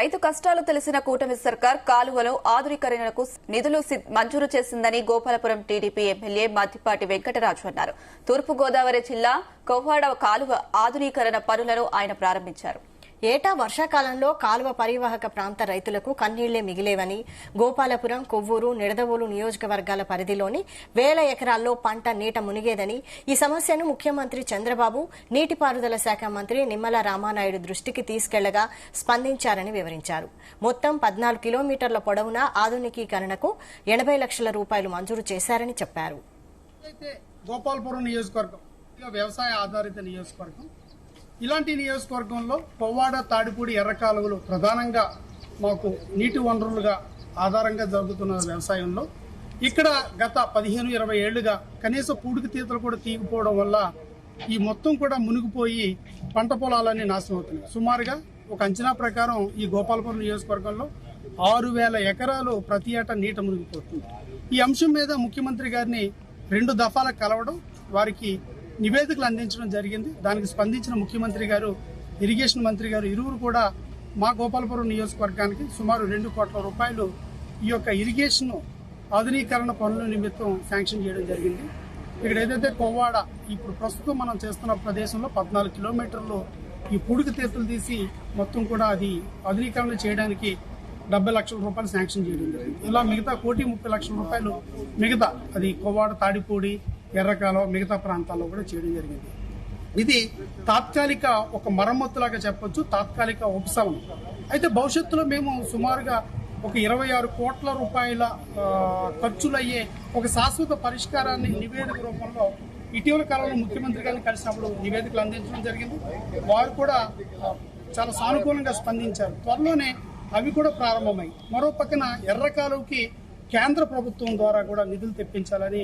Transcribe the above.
రైతు కష్టాలు తెలిసిన కూటమి సర్కార్ కాలువలో ఆధునీకరణకు నిధులు మంజూరు చేసిందని గోపాలపురం టీడీపీ ఎమ్మెల్యే మద్దిపాటి వెంకటరాజు అన్నారు. తూర్పుగోదావరి జిల్లా కొవ్వాడ కాలువ ఆధునీకరణ పనులను ఆయన ప్రారంభించారు. ఏటా వర్షాకాలంలో కాలువ పరివాహక ప్రాంత రైతులకు కన్నీళ్లే మిగిలేవని, గోపాలపురం, కొవ్వూరు, నిడదవోలు నియోజకవర్గాల పరిధిలోని వేల ఎకరాల్లో పంట నీట మునిగేదని, ఈ సమస్యను ముఖ్యమంత్రి చంద్రబాబు, నీటిపారుదల శాఖ మంత్రి నిమ్మల రామానాయుడు దృష్టికి తీసుకెళ్లగా స్పందించారని వివరించారు. మొత్తం 14 కిలోమీటర్ల పొడవునా ఆధునికీకరణకు 80 లక్షల రూపాయలు మంజూరు చేశారని చెప్పారు. గోపాలపురం నియోజకవర్గం వ్యవసాయ ఆధారిత నియోజకవర్గం. ఇలాంటి నియోజకవర్గంలో కొవ్వాడ, తాడిపూడి, ఎర్ర కాలువలు ప్రధానంగా మాకు నీటి వనరులుగా ఆధారంగా జరుగుతున్న వ్యవసాయంలో ఇక్కడ గత 15-20 ఏళ్లుగా కనీస పూడికి తీతలు కూడా తీయకపోవడం వల్ల ఈ మొత్తం కూడా మునిగిపోయి పంట పొలాలన్నీ నాశనం అవుతున్నాయి. సుమారుగా ఒక అంచనా ప్రకారం ఈ గోపాలపురం నియోజకవర్గంలో 6,000 ఎకరాలు ప్రతి ఏటా నీట మునిగిపోతుంది. ఈ అంశం మీద ముఖ్యమంత్రి గారిని 2 దఫాలకు కలవడం, వారికి నివేదికలు అందించడం జరిగింది. దానికి స్పందించిన ముఖ్యమంత్రి గారు, ఇరిగేషన్ మంత్రి గారు ఇరువురు కూడా మా గోపాలపురం నియోజకవర్గానికి సుమారు 2 కోట్ల రూపాయలు ఈ యొక్క ఇరిగేషన్ ఆధునీకరణ పనుల నిమిత్తం శాంక్షన్ చేయడం జరిగింది. ఇక్కడ ఏదైతే కొవ్వాడ ఇప్పుడు ప్రస్తుతం మనం చేస్తున్న ప్రదేశంలో 14 కిలోమీటర్లు ఈ పూడికి తీతలు తీసి మొత్తం కూడా అది ఆధునీకరణ చేయడానికి 70 లక్షల రూపాయలు శాంక్షన్ చేయడం జరిగింది. ఇలా మిగతా 1,30 లక్షల రూపాయలు మిగతా అది కొవ్వాడ, తాడిపూడి, ఎర్రకాలువ మిగతా ప్రాంతాల్లో కూడా చేయడం జరిగింది. ఇది తాత్కాలిక ఒక మరమ్మతులాగా చెప్పొచ్చు, తాత్కాలిక ఉపశమనం. అయితే భవిష్యత్తులో మేము సుమారుగా ఒక 26 కోట్ల రూపాయల ఖర్చులయ్యే ఒక శాశ్వత పరిష్కారాన్ని నివేదిక రూపంలో ఇటీవల కాలంలో ముఖ్యమంత్రి గారిని కలిసినప్పుడు నివేదికలు అందించడం జరిగింది. వారు కూడా చాలా సానుకూలంగా స్పందించారు. త్వరలోనే అవి కూడా ప్రారంభమై మరో పక్కన ఎర్ర కాలువకి కేంద్ర ప్రభుత్వం ద్వారా కూడా నిధులు తెప్పించాలని